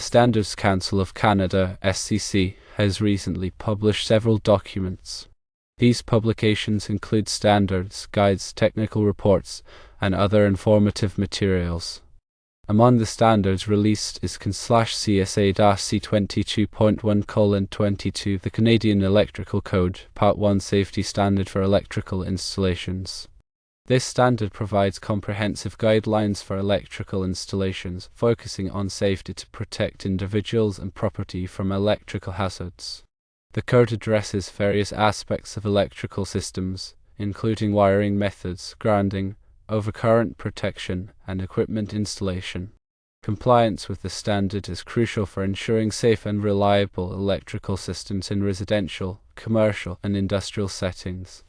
Standards Council of Canada (SCC) has recently published several documents. These publications include standards, guides, technical reports, and other informative materials. Among the standards released is CSA-C22.1:22, the Canadian Electrical Code, Part 1 Safety Standard for Electrical Installations. This standard provides comprehensive guidelines for electrical installations, focusing on safety to protect individuals and property from electrical hazards. The code addresses various aspects of electrical systems, including wiring methods, grounding, overcurrent protection, and equipment installation. Compliance with the standard is crucial for ensuring safe and reliable electrical systems in residential, commercial, and industrial settings.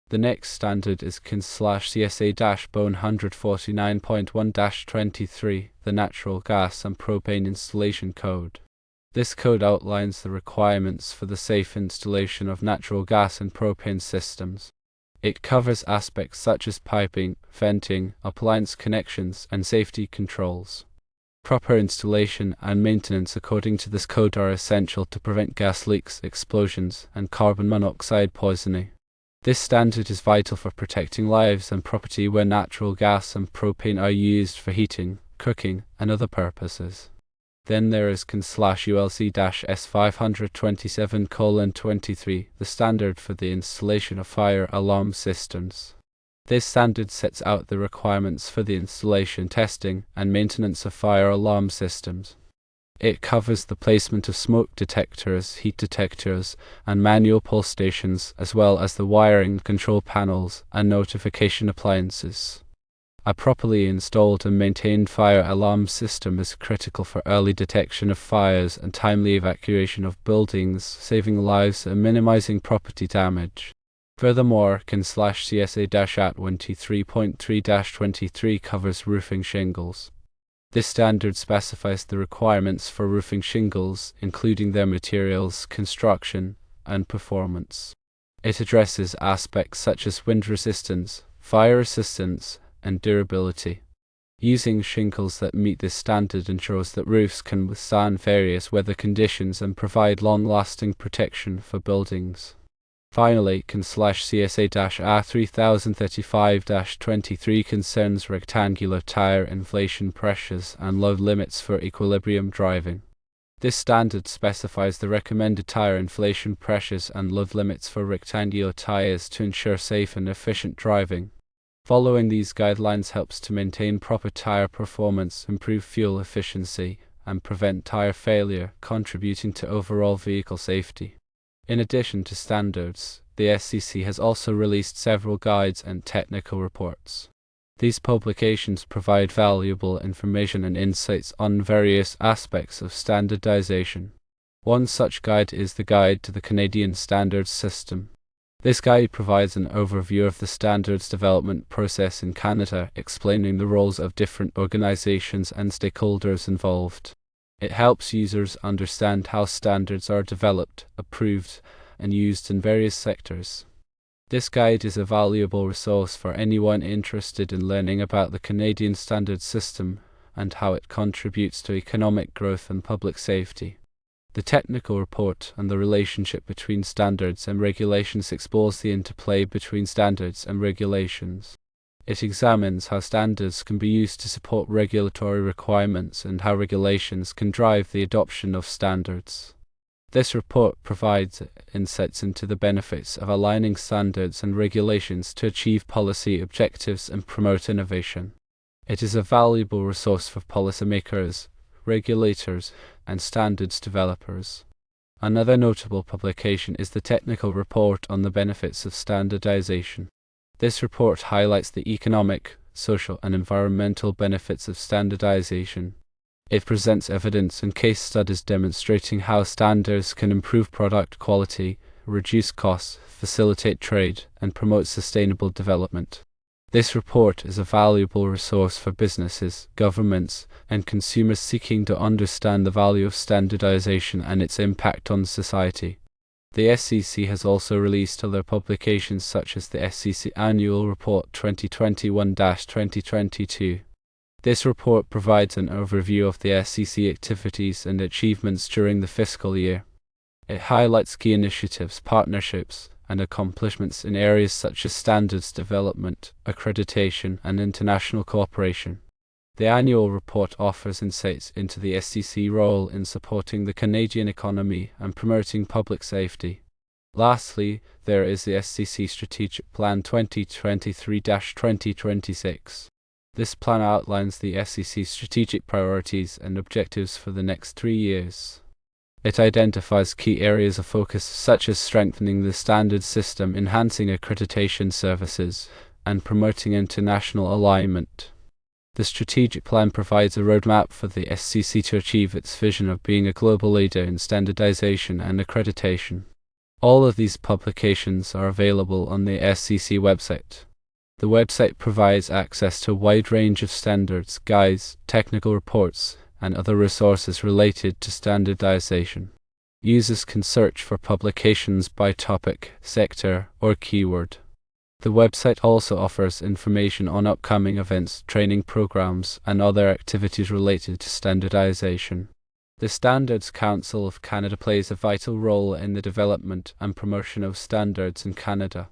The next standard is CSA-149.1-23, the Natural Gas and Propane Installation Code. This code outlines the requirements for the safe installation of natural gas and propane systems. It covers aspects such as piping, venting, appliance connections, and safety controls. Proper installation and maintenance according to this code are essential to prevent gas leaks, explosions, and carbon monoxide poisoning. This standard is vital for protecting lives and property where natural gas and propane are used for heating, cooking, and other purposes. Then there is CAN/ULC-S527:23, the standard for the installation of fire alarm systems. This standard sets out the requirements for the installation, testing, and maintenance of fire alarm systems. It covers the placement of smoke detectors, heat detectors, and manual pull stations, as well as the wiring, control panels, and notification appliances. A properly installed and maintained fire alarm system is critical for early detection of fires and timely evacuation of buildings, saving lives and minimizing property damage. Furthermore, CAN/CSA-123.3-23 covers roofing shingles. This standard specifies the requirements for roofing shingles, including their materials, construction, and performance. It addresses aspects such as wind resistance, fire resistance, and durability. Using shingles that meet this standard ensures that roofs can withstand various weather conditions and provide long-lasting protection for buildings. Finally, CAN/CSA-R3035-23 concerns rectangular tire inflation pressures and load limits for equilibrium driving. This standard specifies the recommended tire inflation pressures and load limits for rectangular tires to ensure safe and efficient driving. Following these guidelines helps to maintain proper tire performance, improve fuel efficiency, and prevent tire failure, contributing to overall vehicle safety. In addition to standards, the SCC has also released several guides and technical reports. These publications provide valuable information and insights on various aspects of standardization. One such guide is the Guide to the Canadian Standards System. This guide provides an overview of the standards development process in Canada, explaining the roles of different organizations and stakeholders involved. It helps users understand how standards are developed, approved, and used in various sectors. This guide is a valuable resource for anyone interested in learning about the Canadian standards system and how it contributes to economic growth and public safety. The technical report on the relationship between standards and regulations explores the interplay between standards and regulations. It examines how standards can be used to support regulatory requirements and how regulations can drive the adoption of standards. This report provides insights into the benefits of aligning standards and regulations to achieve policy objectives and promote innovation. It is a valuable resource for policymakers, regulators, and standards developers. Another notable publication is the technical report on the benefits of standardization. This report highlights the economic, social, and environmental benefits of standardization. It presents evidence and case studies demonstrating how standards can improve product quality, reduce costs, facilitate trade, and promote sustainable development. This report is a valuable resource for businesses, governments, and consumers seeking to understand the value of standardization and its impact on society. The SCC has also released other publications such as the SCC Annual Report 2021-2022. This report provides an overview of the SCC activities and achievements during the fiscal year. It highlights key initiatives, partnerships, and accomplishments in areas such as standards development, accreditation, and international cooperation. The annual report offers insights into the SCC role in supporting the Canadian economy and promoting public safety. Lastly, there is the SCC Strategic Plan 2023-2026. This plan outlines the SCC's strategic priorities and objectives for the next 3 years. It identifies key areas of focus such as strengthening the standards system, enhancing accreditation services, and promoting international alignment. The strategic plan provides a roadmap for the SCC to achieve its vision of being a global leader in standardization and accreditation. All of these publications are available on the SCC website. The website provides access to a wide range of standards, guides, technical reports, and other resources related to standardization. Users can search for publications by topic, sector, or keyword. The website also offers information on upcoming events, training programs, and other activities related to standardization. The Standards Council of Canada plays a vital role in the development and promotion of standards in Canada.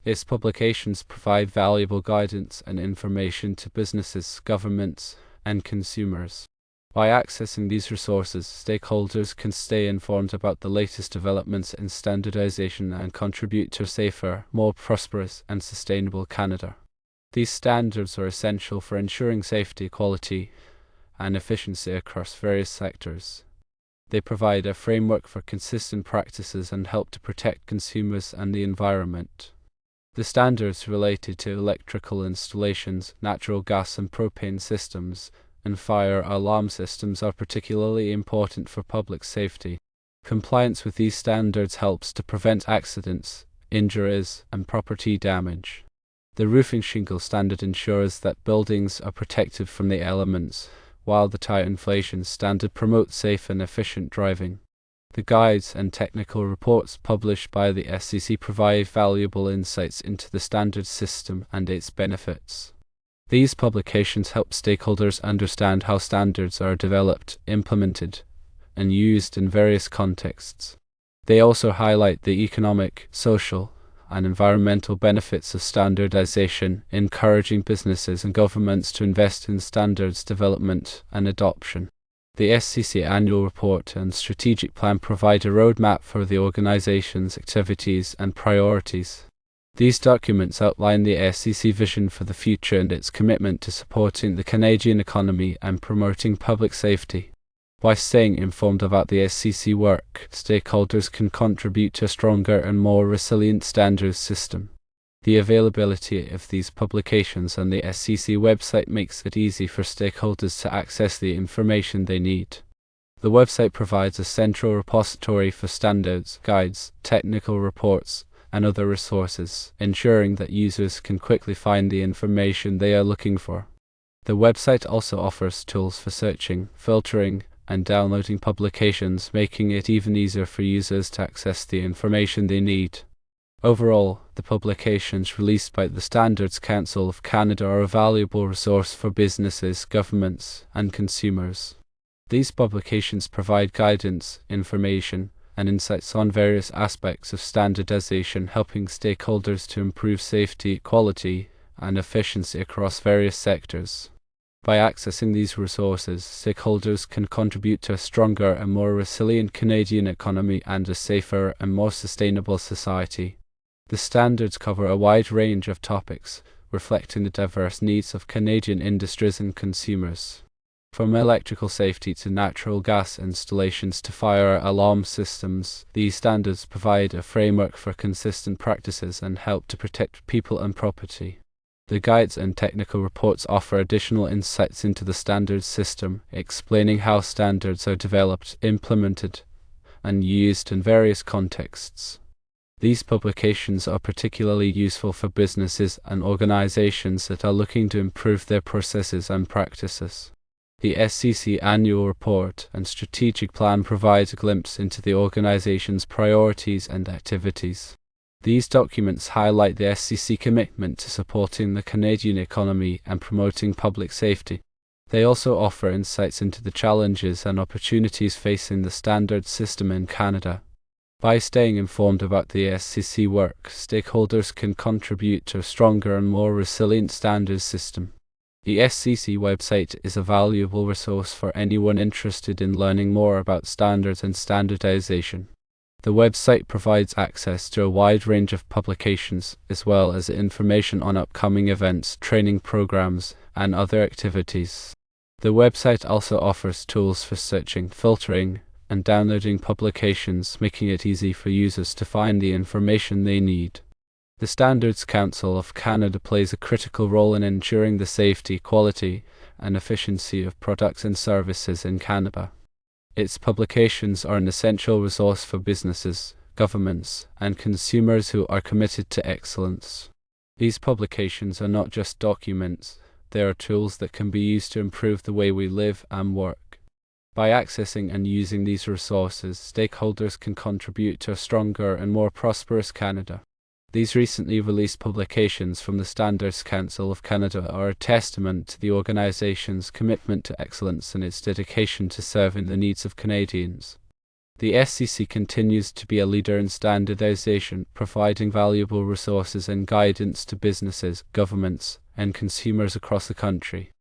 Its publications provide valuable guidance and information to businesses, governments, and consumers. By accessing these resources, stakeholders can stay informed about the latest developments in standardization and contribute to a safer, more prosperous, and sustainable Canada. These standards are essential for ensuring safety, quality, and efficiency across various sectors. They provide a framework for consistent practices and help to protect consumers and the environment. The standards related to electrical installations, natural gas and propane systems, and fire alarm systems are particularly important for public safety. Compliance with these standards helps to prevent accidents, injuries, and property damage. The roofing shingle standard ensures that buildings are protected from the elements, while the tire inflation standard promotes safe and efficient driving. The guides and technical reports published by the SCC provide valuable insights into the standards system and its benefits. These publications help stakeholders understand how standards are developed, implemented, and used in various contexts. They also highlight the economic, social, and environmental benefits of standardization, encouraging businesses and governments to invest in standards development and adoption. The SCC Annual Report and Strategic Plan provide a roadmap for the organization's activities and priorities. These documents outline the SCC vision for the future and its commitment to supporting the Canadian economy and promoting public safety. By staying informed about the SCC work, stakeholders can contribute to a stronger and more resilient standards system. The availability of these publications on the SCC website makes it easy for stakeholders to access the information they need. The website provides a central repository for standards, guides, technical reports, and other resources, ensuring that users can quickly find the information they are looking for. The website also offers tools for searching, filtering, and downloading publications, making it even easier for users to access the information they need. Overall, the publications released by the Standards Council of Canada are a valuable resource for businesses, governments, and consumers. These publications provide guidance, information, and insights on various aspects of standardization, helping stakeholders to improve safety, quality, and efficiency across various sectors. By accessing these resources, stakeholders can contribute to a stronger and more resilient Canadian economy and a safer and more sustainable society. The standards cover a wide range of topics, reflecting the diverse needs of Canadian industries and consumers. From electrical safety to natural gas installations to fire alarm systems, these standards provide a framework for consistent practices and help to protect people and property. The guides and technical reports offer additional insights into the standards system, explaining how standards are developed, implemented, and used in various contexts. These publications are particularly useful for businesses and organizations that are looking to improve their processes and practices. The SCC Annual Report and Strategic Plan provides a glimpse into the organization's priorities and activities. These documents highlight the SCC commitment to supporting the Canadian economy and promoting public safety. They also offer insights into the challenges and opportunities facing the standards system in Canada. By staying informed about the SCC work, stakeholders can contribute to a stronger and more resilient standards system. The SCC website is a valuable resource for anyone interested in learning more about standards and standardization. The website provides access to a wide range of publications, as well as information on upcoming events, training programs, and other activities. The website also offers tools for searching, filtering, and downloading publications, making it easy for users to find the information they need. The Standards Council of Canada plays a critical role in ensuring the safety, quality, and efficiency of products and services in Canada. Its publications are an essential resource for businesses, governments, and consumers who are committed to excellence. These publications are not just documents, they are tools that can be used to improve the way we live and work. By accessing and using these resources, stakeholders can contribute to a stronger and more prosperous Canada. These recently released publications from the Standards Council of Canada are a testament to the organization's commitment to excellence and its dedication to serving the needs of Canadians. The SCC continues to be a leader in standardization, providing valuable resources and guidance to businesses, governments, and consumers across the country.